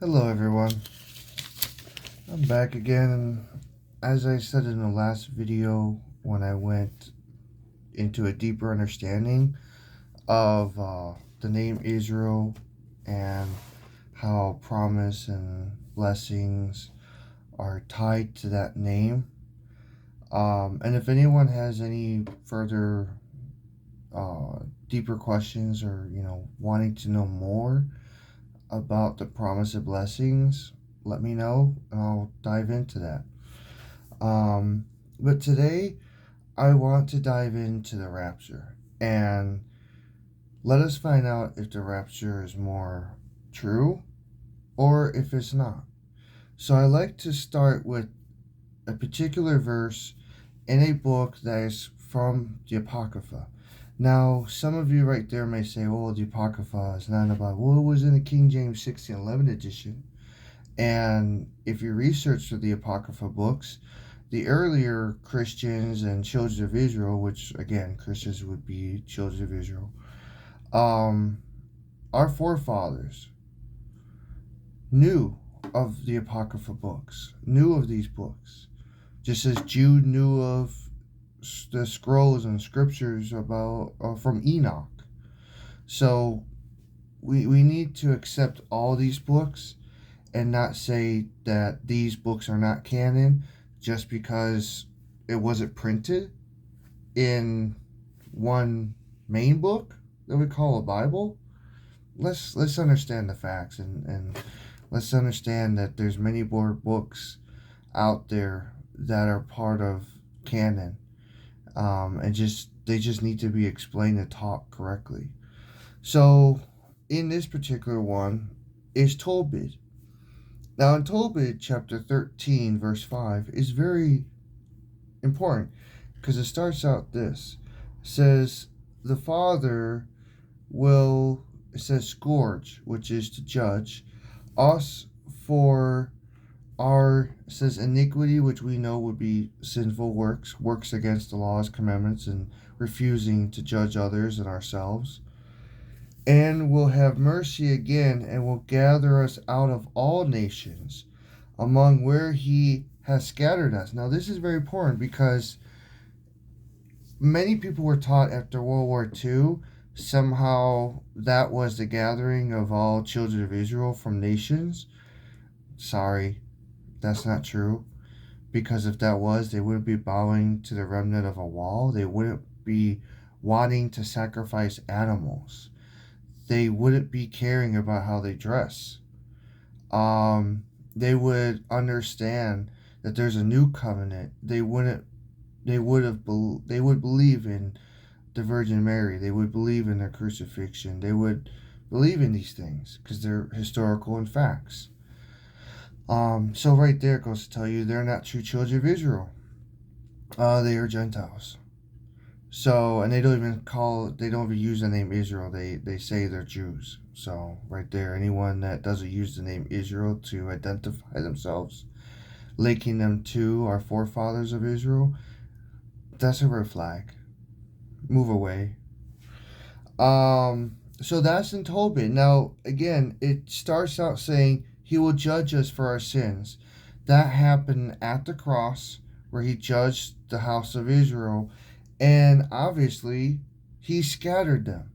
Hello everyone, I'm back again, and as I said in the last video when I went into a deeper understanding of the name Israel and how promise and blessings are tied to that name, and if anyone has any further deeper questions or wanting to know more about the promise of blessings, let me know and I'll dive into that. But today I want to dive into the rapture and let us find out if the rapture is more true or if it's not. So I like to start with a particular verse in a book that is from the Apocrypha. Now, some of you right there may say, "Oh, the Apocrypha is not in the Bible." Well, it was in the King James 1611 edition. And if you research for the Apocrypha books, the earlier Christians and children of Israel, which again, Christians would be children of Israel, um, our forefathers knew of the Apocrypha books, knew of these books, just as Jude knew of the scrolls and scriptures about from Enoch. So we need to accept all these books and not say that these books are not canon just because it wasn't printed in one main book that we call a Bible. Let's understand the facts, and let's understand that there's many more books out there that are part of canon, and they just need to be explained and taught correctly. So in this particular one is Tobit. Now, in Tobit chapter 13, verse 5, is very important because it starts out this. It says, the Father will, it says, scourge, which is to judge, us for our, it says, iniquity, which we know would be sinful works against the laws, commandments, and refusing to judge others and ourselves, and will have mercy again, and will gather us out of all nations among where he has scattered us. Now, this is very important because many people were taught after World War II somehow that was the gathering of all children of Israel from nations. Sorry, that's not true. Because if that was, they wouldn't be bowing to the remnant of a wall. They wouldn't be wanting to sacrifice animals. They wouldn't be caring about how they dress. They would understand that there's a new covenant. They would believe in the Virgin Mary. They would believe in their crucifixion. They would believe in these things because they're historical and facts. So right there it goes to tell you they're not true children of Israel. They are Gentiles. So, and they don't even use the name Israel. They say they're Jews. So, right there, anyone that doesn't use the name Israel to identify themselves, linking them to our forefathers of Israel, that's a red flag. Move away. So that's in Tobit. Now, again, it starts out saying he will judge us for our sins. That happened at the cross where he judged the house of Israel. And obviously, he scattered them.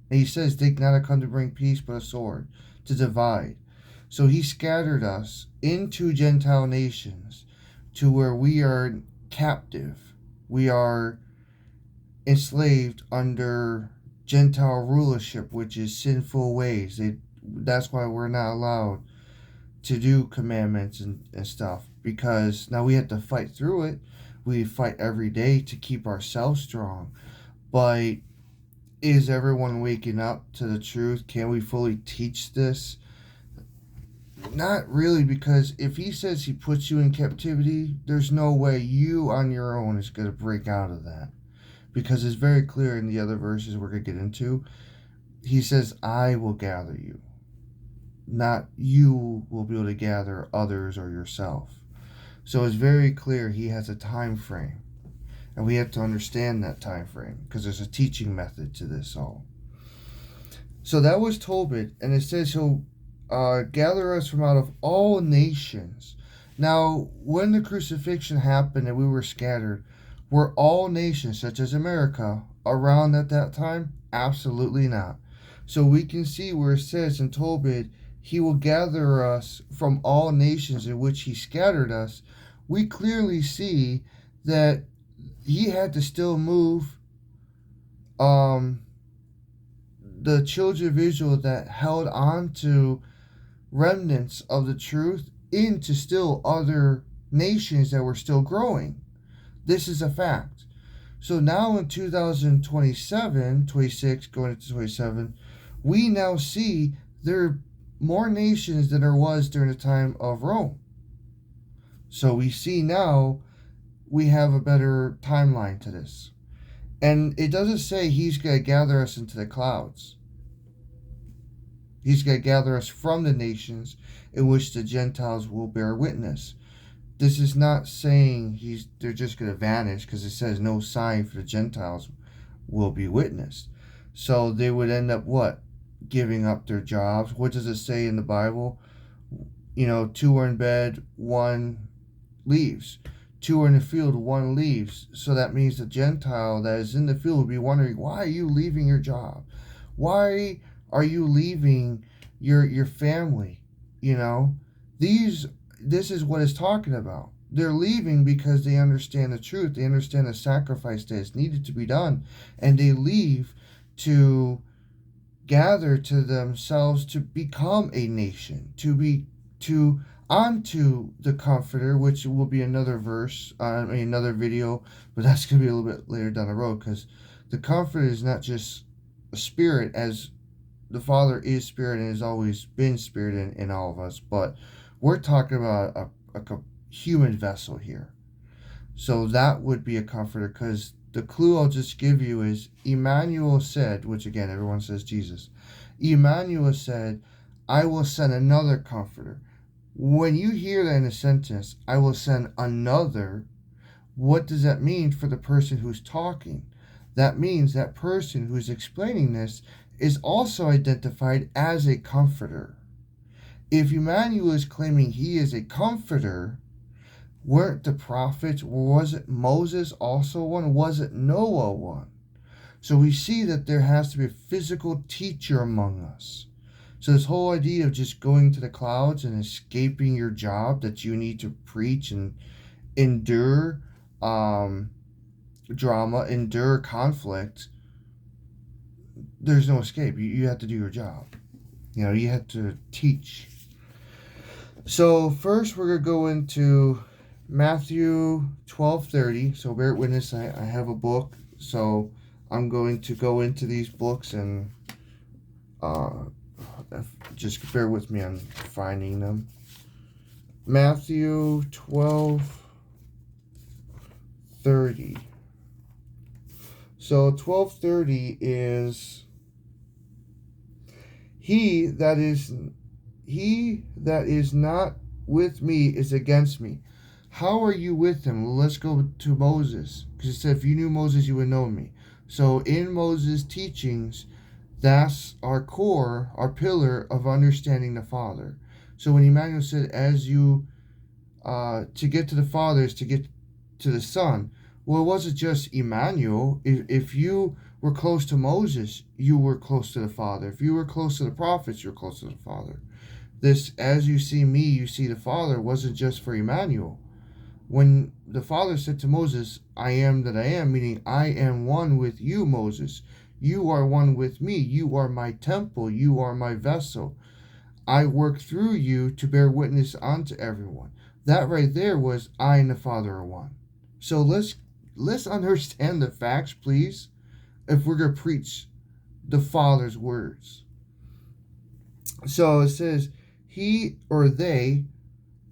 And he says, they not come to bring peace, but a sword to divide. So he scattered us into Gentile nations to where we are captive. We are enslaved under Gentile rulership, which is sinful ways. That's why we're not allowed to do commandments and stuff. Because now we have to fight through it. We fight every day to keep ourselves strong. But is everyone waking up to the truth? Can we fully teach this? Not really, because if he says he puts you in captivity, there's no way you on your own is going to break out of that. Because it's very clear in the other verses we're going to get into. He says, I will gather you. Not you will be able to gather others or yourself. So it's very clear he has a time frame. And we have to understand that time frame because there's a teaching method to this all. So that was Tobit, and it says he'll gather us from out of all nations. Now, when the crucifixion happened and we were scattered, were all nations, such as America, around at that time? Absolutely not. So we can see where it says in Tobit, He will gather us from all nations in which He scattered us. We clearly see that He had to still move um, the children of Israel that held on to remnants of the truth into still other nations that were still growing. This is a fact. So now in 2027, 26, going into 27, we now see there are more nations than there was during the time of Rome. So we see now we have a better timeline to this. And it doesn't say He's going to gather us into the clouds. He's going to gather us from the nations in which the Gentiles will bear witness. This is not saying they're just going to vanish, because it says no sign for the Gentiles will be witnessed. So they would end up what? Giving up their jobs. What does it say in the Bible? Two are in bed, one leaves. Two are in the field, one leaves. So that means the Gentile that is in the field will be wondering, why are you leaving your job? Why are you leaving your family? This is what it's talking about. They're leaving because they understand the truth. They understand the sacrifice that is needed to be done. And they leave to gather to themselves to become a nation, onto the Comforter, which will be another verse, another video, but that's going to be a little bit later down the road, because the Comforter is not just a spirit, as the Father is spirit and has always been spirit in all of us, but we're talking about a human vessel here. So that would be a comforter, because the clue I'll just give you is Emmanuel said, which again, everyone says Jesus. Emmanuel said, I will send another comforter. When you hear that in a sentence, I will send another, what does that mean for the person who's talking? That means that person who's explaining this is also identified as a comforter. If Emmanuel is claiming he is a comforter, weren't the prophets, was it Moses also one? Was it Noah one? So we see that there has to be a physical teacher among us. So this whole idea of just going to the clouds and escaping your job, that you need to preach and endure drama, endure conflict, there's no escape. You have to do your job. You have to teach. So first we're going to go into Matthew 12:30. So bear witness, I have a book. So I'm going to go into these books and just bear with me on finding them. Matthew 12:30. So 12:30 is he that is not with me is against me. How are you with him? Well, let's go to Moses, because it said, if you knew Moses, you would know me. So in Moses' teachings, that's our core, our pillar of understanding the Father. So when Emmanuel said, as you to get to the Father is to get to the Son, well, it wasn't just Emmanuel. If you were close to Moses, you were close to the Father. If you were close to the prophets, you're close to the Father. This, as you see me, you see the Father, wasn't just for Emmanuel. When the Father said to Moses, I am that I am, meaning I am one with you, Moses. You are one with me. You are my temple. You are my vessel. I work through you to bear witness unto everyone. That right there was I and the Father are one. So let's understand the facts, please, if we're going to preach the Father's words. So it says, he or they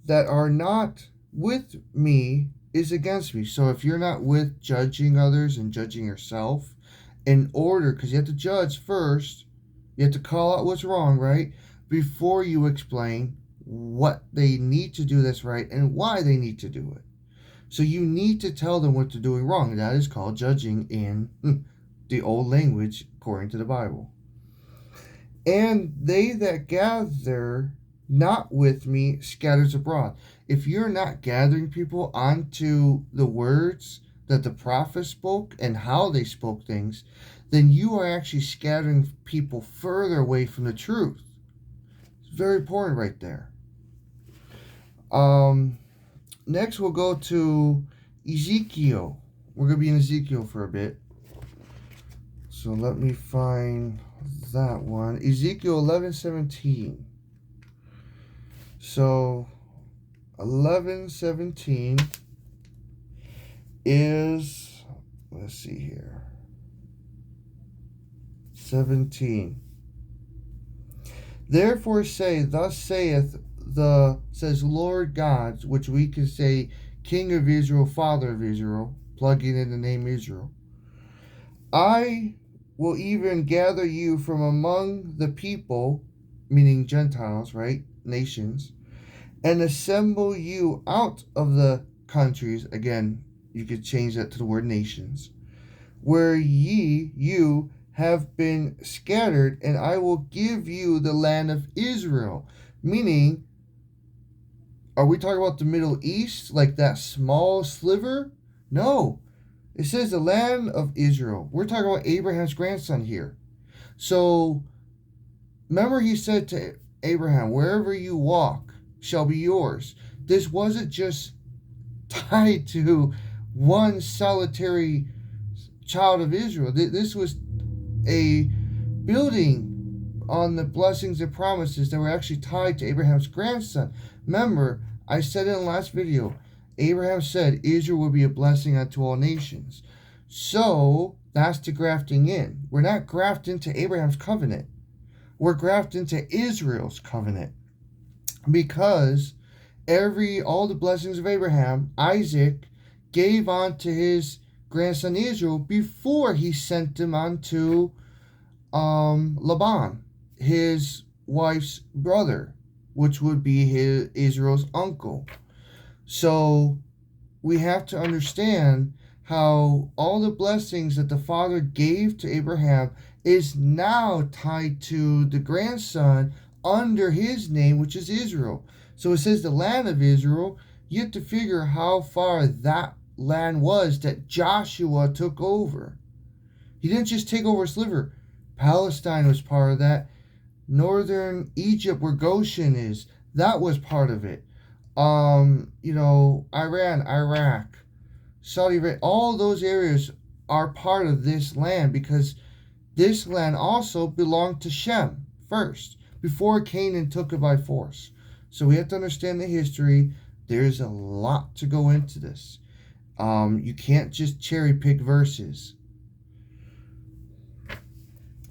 that are not with me is against me. So if you're not with judging others and judging yourself, in order, because you have to judge first, you have to call out what's wrong, right? Before you explain what they need to do that's right and why they need to do it. So you need to tell them what they're doing wrong. That is called judging in the old language according to the Bible. And they that gather not with me scatters abroad. If you're not gathering people onto the words that the prophets spoke and how they spoke things, then you are actually scattering people further away from the truth. It's very important right there. Next we'll go to Ezekiel. We're going to be in Ezekiel for a bit. So let me find that one. Ezekiel 11:17. So 11:17 is, let's see here, 17. Therefore say, thus saith says Lord God, which we can say King of Israel, Father of Israel, plugging in the name Israel. I will even gather you from among the people, meaning Gentiles, right? Nations, and assemble you out of the countries. Again, you could change that to the word nations, where you have been scattered, and I will give you the land of Israel. Meaning, are we talking about the Middle East, like that small sliver? No. It says the land of Israel. We're talking about Abraham's grandson here. So, remember he said to Abraham, wherever you walk shall be yours. This wasn't just tied to one solitary child of Israel. This was a building on the blessings and promises that were actually tied to Abraham's grandson. Remember, I said in the last video, Abraham said Israel will be a blessing unto all nations. So, that's the grafting in. We're not grafted into Abraham's covenant. We're grafted into Israel's covenant. Because all the blessings of Abraham, Isaac gave on to his grandson Israel before he sent him on to Laban, his wife's brother, which would be Israel's uncle. So we have to understand how all the blessings that the father gave to Abraham is now tied to the grandson under his name, which is Israel. So it says the land of Israel. You have to figure how far that land was that Joshua took over. He didn't just take over a sliver. Palestine was part of that. Northern Egypt, where Goshen is, that was part of it. Iran, Iraq, Saudi Arabia, all those areas are part of this land, because this land also belonged to Shem first, before Canaan took it by force. So we have to understand the history. There's a lot to go into this. You can't just cherry pick verses.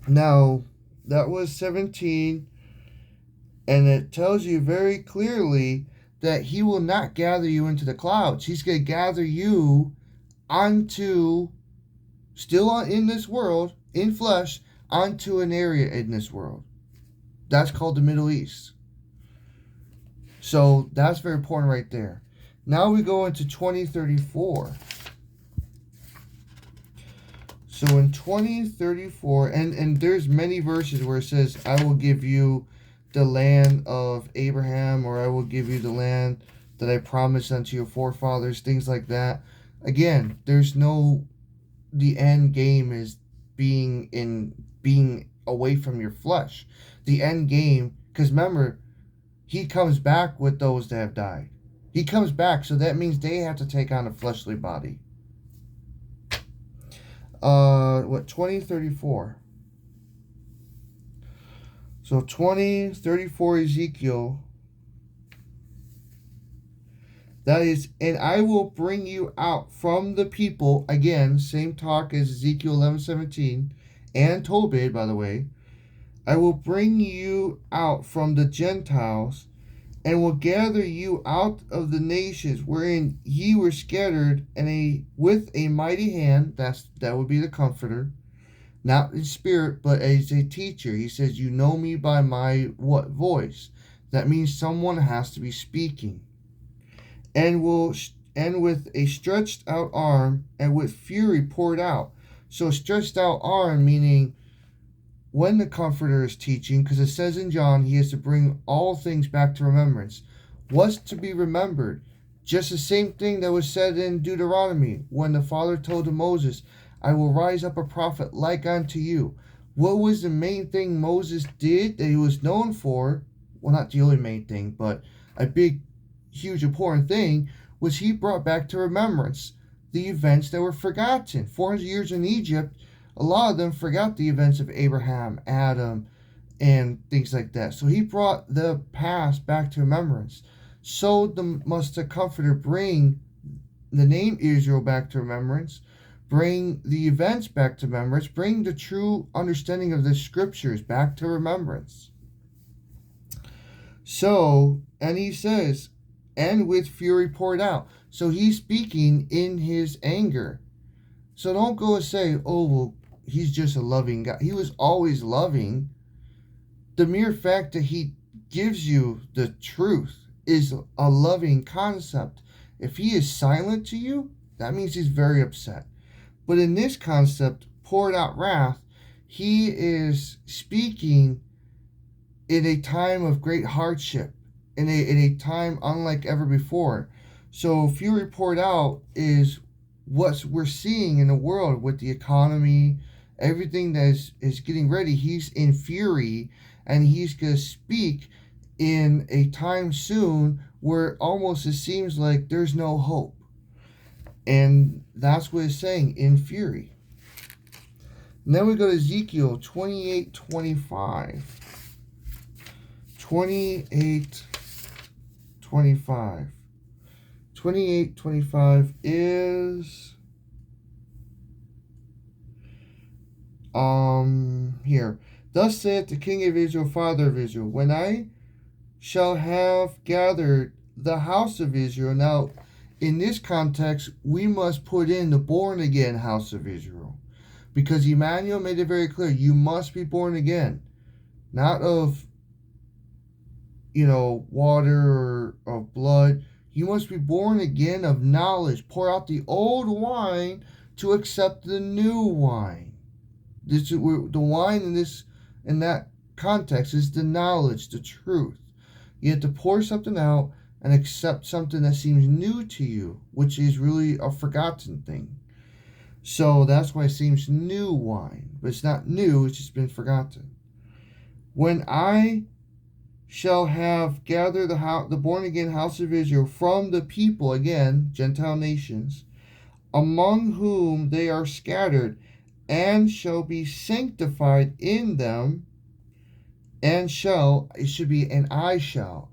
Now, that was 17, and it tells you very clearly that he will not gather you into the clouds. He's going to gather you onto, still in this world, in flesh, onto an area in this world. That's called the Middle East. So that's very important right there. Now we go into 2034. So in 2034, and there's many verses where it says, I will give you the land of Abraham, or I will give you the land that I promised unto your forefathers, things like that. Again, the end game is being away from your flesh. The end game, because remember, he comes back with those that have died. He comes back, so that means they have to take on a fleshly body. 2034. So 2034 Ezekiel. That is, and I will bring you out from the people. Again, same talk as Ezekiel 11:17 and Tobit, by the way. I will bring you out from the Gentiles, and will gather you out of the nations wherein ye were scattered, and with a mighty hand. That would be the Comforter, not in spirit, but as a teacher. He says, "You know me by my what voice?" That means someone has to be speaking. And with a stretched out arm, and with fury poured out. So stretched out arm meaning when the Comforter is teaching, because it says in John, he is to bring all things back to remembrance. What's to be remembered? Just the same thing that was said in Deuteronomy, when the Father told to Moses, I will rise up a prophet like unto you. What was the main thing Moses did that he was known for? Well, not the only main thing, but a big, huge, important thing was he brought back to remembrance the events that were forgotten. 400 years in Egypt, a lot of them forgot the events of Abraham, Adam, and things like that. So he brought the past back to remembrance. So must the Comforter bring the name Israel back to remembrance, bring the events back to remembrance, bring the true understanding of the scriptures back to remembrance. So, and he says, and with fury poured out. So he's speaking in his anger. So don't go and say, oh, well, he's just a loving God. He was always loving. The mere fact that he gives you the truth is a loving concept. If he is silent to you, that means he's very upset. But in this concept, poured out wrath, he is speaking in a time of great hardship, in a time unlike ever before. So fury poured out is what we're seeing in the world with the economy, everything that is getting ready. He's in fury, and he's going to speak in a time soon where almost it seems like there's no hope. And that's what it's saying, in fury. And then we go to Ezekiel 28:25. 28:25. 28:25 is here. Thus saith the King of Israel, Father of Israel, when I shall have gathered the house of Israel. Now, in this context, we must put in the born again house of Israel, because Emmanuel made it very clear, you must be born again, not of water or of blood. You must be born again of knowledge. Pour out the old wine to accept the new wine. This is the wine in that context is the knowledge, the truth. You have to pour something out and accept something that seems new to you, which is really a forgotten thing. So that's why it seems new wine, but it's not new, it's just been forgotten. When I shall have gathered the born again house of Israel from the people, again, Gentile nations, among whom they are scattered, and shall be sanctified in them, and shall, it should be an I shall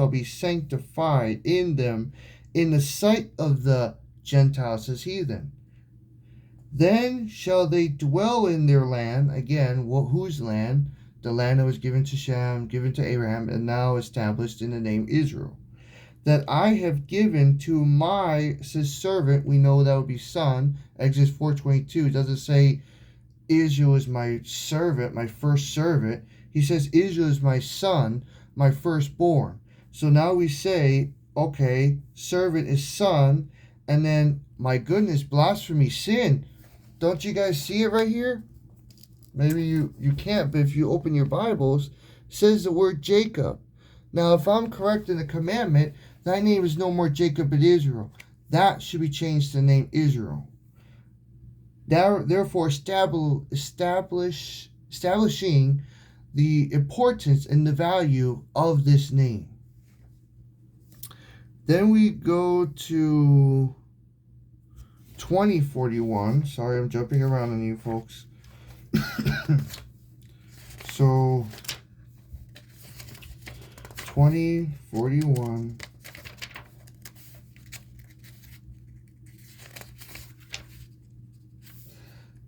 be sanctified in them in the sight of the Gentiles as heathen. Then shall they dwell in their land, again, whose land? The land that was given to Shem, given to Abraham, and now established in the name Israel. That I have given to my servant, we know that would be son, Exodus 4:22, doesn't say Israel is my servant, my first servant. He says Israel is my son, my firstborn. So now we say, okay, servant is son, and then, my goodness, blasphemy, sin. Don't you guys see it right here? Maybe you can't, but if you open your Bibles, it says the word Jacob. Now, if I'm correct in the commandment, thy name is no more Jacob but Israel. That should be changed to the name Israel. Therefore, establishing the importance and the value of this name. Then we go to 2041. Sorry, I'm jumping around on you folks. So 2041.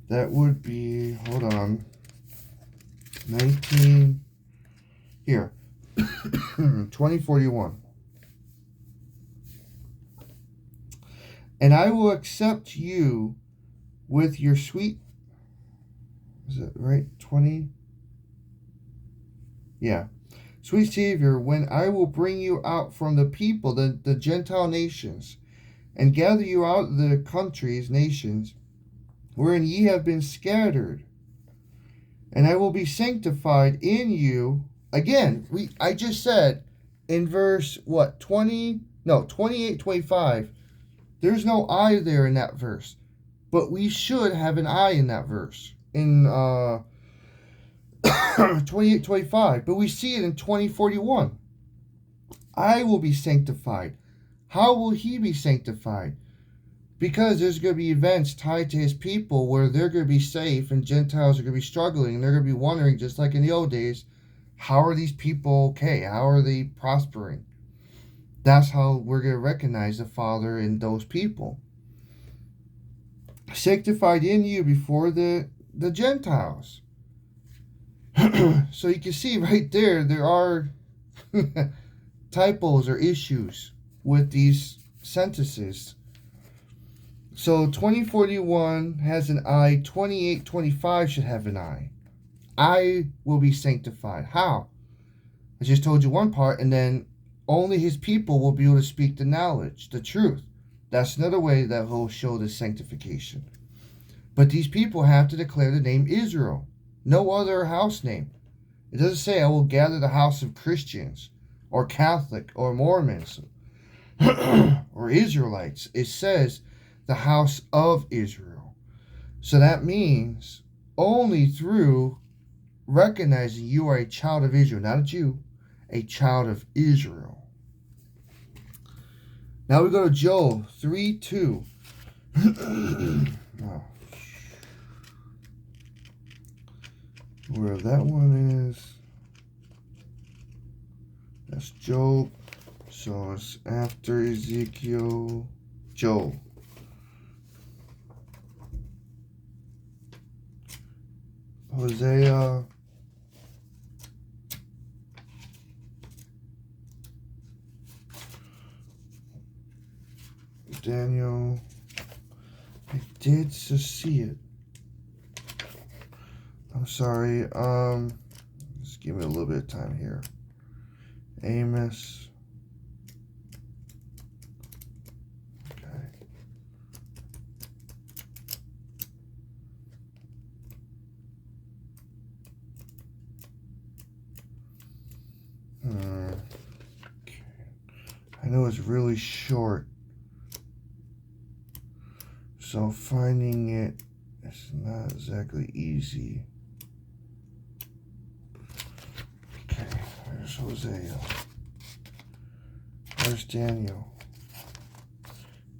That would be, hold on, 19, here, 2041. And I will accept you with your sweet, is it right, 20? Yeah. Sweet Savior, when I will bring you out from the people, the Gentile nations, and gather you out of the countries, nations, wherein ye have been scattered, And I will be sanctified in you. Again, I just said in verse what 20 no 28 25. There's no I there in that verse, but we should have an I in that verse in 28 25. But we see it in 20:41. I will be sanctified. How will he be sanctified? Because there's going to be events tied to his people where they're going to be safe and Gentiles are going to be struggling, and they're going to be wondering, just like in the old days, how are these people okay? How are they prospering? That's how we're going to recognize the Father in those people. Sanctified in you before the Gentiles. So you can see right there are typos or issues with these sentences. So 20:41 has an I, 28:25 should have an I. I will be sanctified. How? I just told you one part, and then only his people will be able to speak the knowledge, the truth. That's another way that he'll show the sanctification. But these people have to declare the name Israel. No other house name. It doesn't say I will gather the house of Christians or Catholic or Mormons or Israelites. It says the house of Israel. So that means only through recognizing you are a child of Israel, not a Jew, a child of Israel. Now we go to Joel 3:2. Oh. Where that one is, that's Job. So it's after Ezekiel, Joel. Hosea, Daniel. I did just see it. I'm sorry. Just give me a little bit of time here. Amos. Okay. Okay. I know it's really short, so finding it is not exactly easy. Okay, there's Hosea. There's Daniel.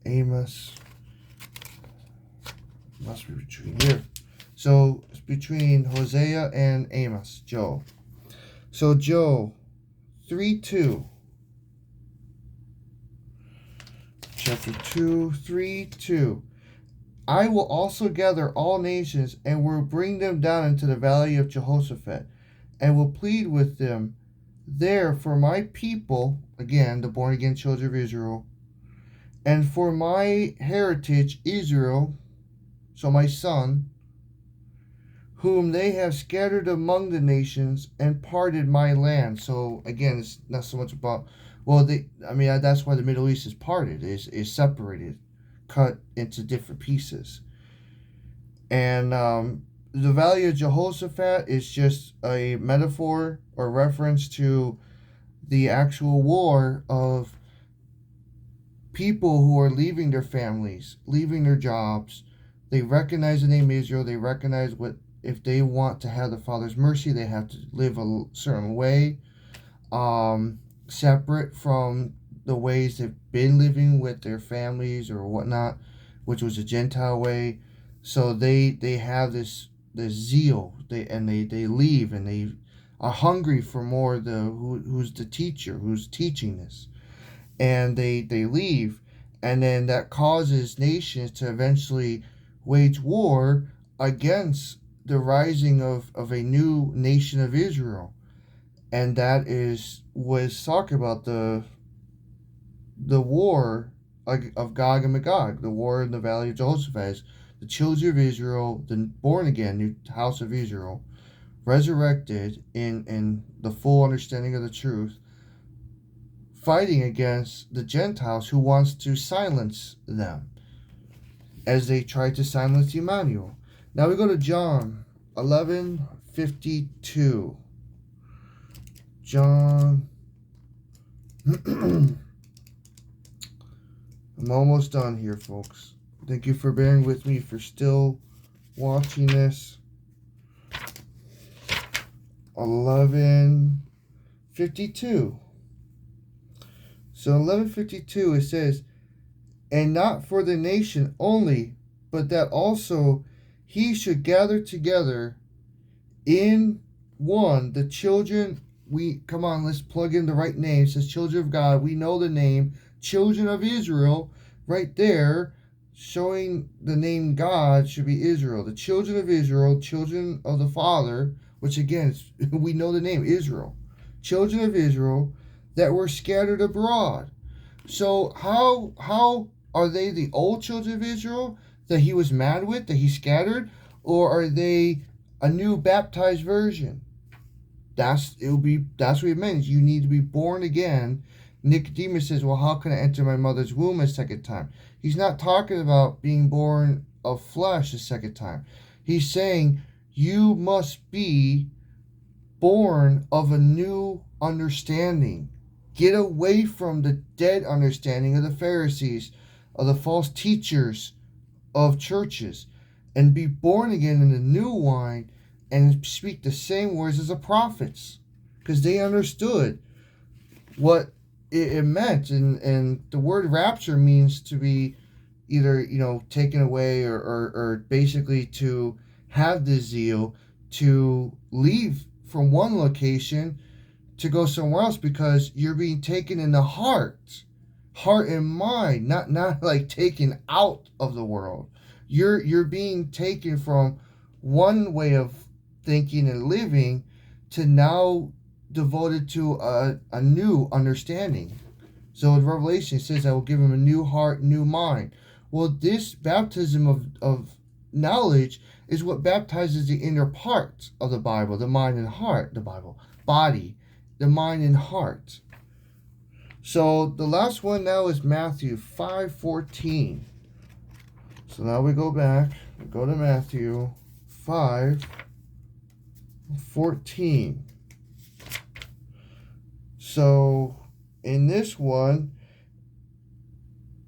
Amos. Must be between here. So it's between Hosea and Amos, Joel. So Joel 3:2. Chapter 2, 3:2. I will also gather all nations and will bring them down into the valley of Jehoshaphat, and will plead with them there for my people, again, the born again children of Israel, and for my heritage, Israel, so my son, whom they have scattered among the nations and parted my land. So again, it's not so much about, well, that's why the Middle East is parted, is separated, cut into different pieces. And the valley of Jehoshaphat is just a metaphor or reference to the actual war of people who are leaving their families, leaving their jobs. They recognize the name Israel. They recognize what, if they want to have the Father's mercy, they have to live a certain way, separate from the ways they've been living with their families or whatnot, which was a Gentile way. So they have this zeal, they leave, and they are hungry for more. Who's the teacher, who's teaching this, and they leave, and then that causes nations to eventually wage war against the rising of a new nation of Israel. And that was talking about the war of Gog and Magog, the war in the valley of Jehoshaphat. The children of Israel, the born again new house of Israel, resurrected in the full understanding of the truth, fighting against the Gentiles who wants to silence them, as they tried to silence Emmanuel. Now we go to John 11:15. 11:52. John. I'm almost done here, folks. Thank you for bearing with me, for still watching this. 11:52. So 11:52, it says, and not for the nation only, but that also he should gather together in one the children. Come on, let's plug in the right name. It says children of God. We know the name, children of Israel, right there, showing the name God should be Israel. The children of Israel, children of the Father, which again, we know the name Israel. Children of Israel that were scattered abroad. So how are they the old children of Israel that he was mad with, that he scattered? Or are they a new baptized version? That's what it means. You need to be born again. Nicodemus says, well, how can I enter my mother's womb a second time? He's not talking about being born of flesh a second time. He's saying you must be born of a new understanding. Get away from the dead understanding of the Pharisees, of the false teachers of churches, and be born again in the new wine and speak the same words as the prophets, because they understood what it meant. And the word rapture means to be either, taken away or basically to have the zeal to leave from one location to go somewhere else, because you're being taken in the heart and mind, not like taken out of the world. You're being taken from one way of thinking and living to now devoted to a new understanding. So in Revelation it says, I will give him a new heart, new mind. Well, this baptism of knowledge is what baptizes the inner parts of the Bible, the mind and heart, body, the mind and heart. So the last one now is Matthew 5:14. So now we go back, we go to Matthew 5:14. So in this one,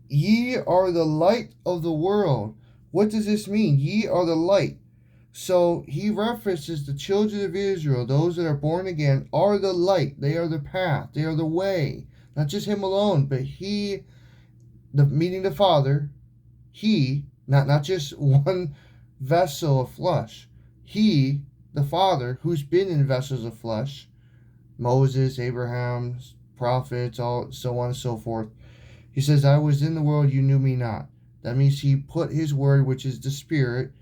ye are the light of the world. What does this mean? Ye are the light. So he references the children of Israel, those that are born again, are the light. They are the path. They are the way. Not just him alone, but he, meaning the Father, he, not just one vessel of flesh. He, the Father, who's been in vessels of flesh, Moses, Abraham, prophets, all so on and so forth. He says, I was in the world, you knew me not. That means he put his word, which is the Spirit.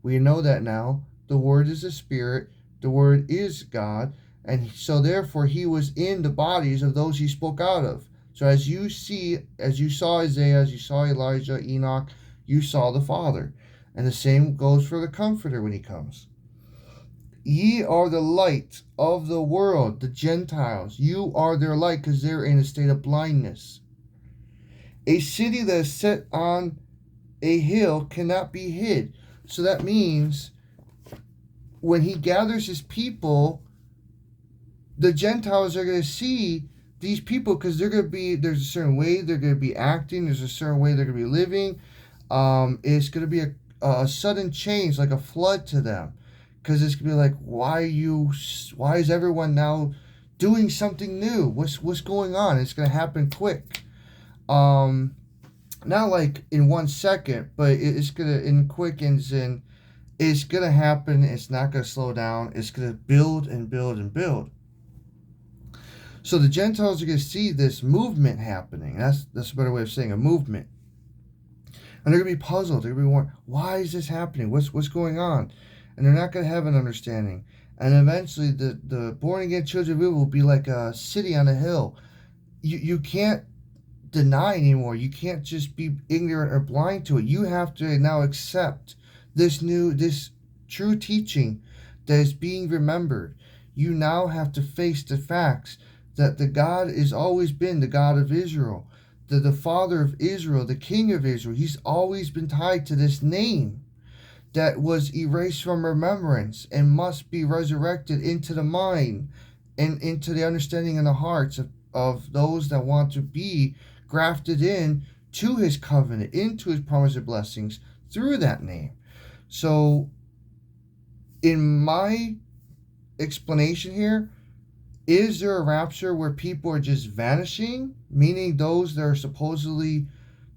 We know that now. The word is the Spirit. The word is God. And so therefore he was in the bodies of those he spoke out of. So as you saw Isaiah, as you saw Elijah, Enoch, you saw the Father. And the same goes for the Comforter when he comes. Ye are the light of the world, the Gentiles. You are their light, because they're in a state of blindness. A city that is set on a hill cannot be hid. So that means when he gathers his people, the Gentiles are going to see these people, because there's a certain way they're going to be acting, there's a certain way they're going to be living. It's going to be a sudden change, like a flood to them, because it's going to be like, why is everyone now doing something new? What's going on? It's going to happen quick. Not like in 1 second, but it's going to, in quick and it's going to happen. It's not going to slow down. It's going to build and build and build. So the Gentiles are going to see this movement happening. That's a better way of saying a movement. And they're going to be puzzled. They're going to be wondering, why is this happening? What's going on? And they're not going to have an understanding. And eventually the born-again children of Israel will be like a city on a hill. You can't deny anymore. You can't just be ignorant or blind to it. You have to now accept this true teaching that is being remembered. You now have to face the facts that the God has always been the God of Israel, the Father of Israel, the King of Israel. He's always been tied to this name. that was erased from remembrance and must be resurrected into the mind and into the understanding in the hearts of those that want to be grafted in to his covenant, into his promised blessings through that name. So, in my explanation here, is there a rapture where people are just vanishing, meaning those that are supposedly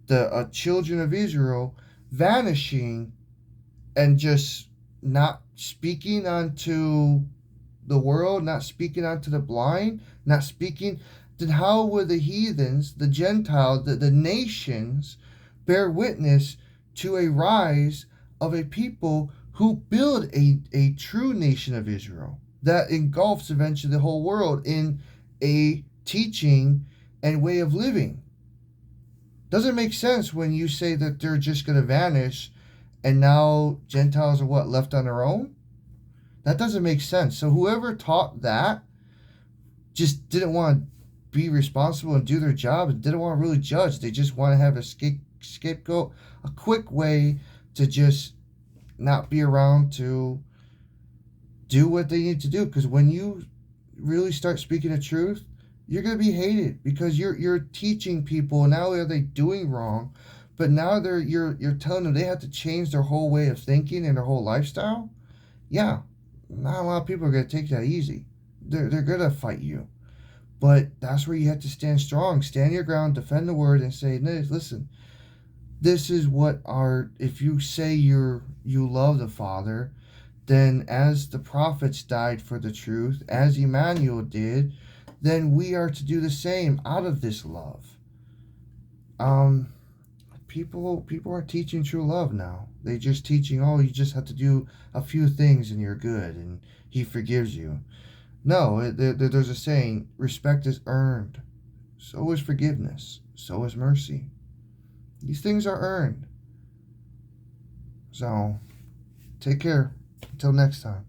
the children of Israel vanishing and just not speaking unto the world, not speaking unto the blind, not speaking? Then how will the heathens, the Gentiles, the nations bear witness to a rise of a people who build a true nation of Israel that engulfs eventually the whole world in a teaching and way of living? Doesn't make sense when you say that they're just going to vanish and now Gentiles are what, left on their own? That doesn't make sense. So whoever taught that just didn't want to be responsible and do their job and didn't want to really judge. They just want to have a scapegoat, a quick way to just not be around to do what they need to do. Because when you really start speaking the truth, you're going to be hated because you're teaching people. Not only are they doing wrong, but now you're telling them they have to change their whole way of thinking and their whole lifestyle. Yeah, not a lot of people are going to take that easy. They're going to fight you. But that's where you have to stand strong, stand your ground, defend the word, and say, listen, this is what if you say you love the Father, then as the prophets died for the truth, as Emmanuel did, then we are to do the same out of this love. People are teaching true love now. They're just teaching, oh, you just have to do a few things and you're good and he forgives you. No, there's a saying, respect is earned. So is forgiveness. So is mercy. These things are earned. So, take care. Until next time.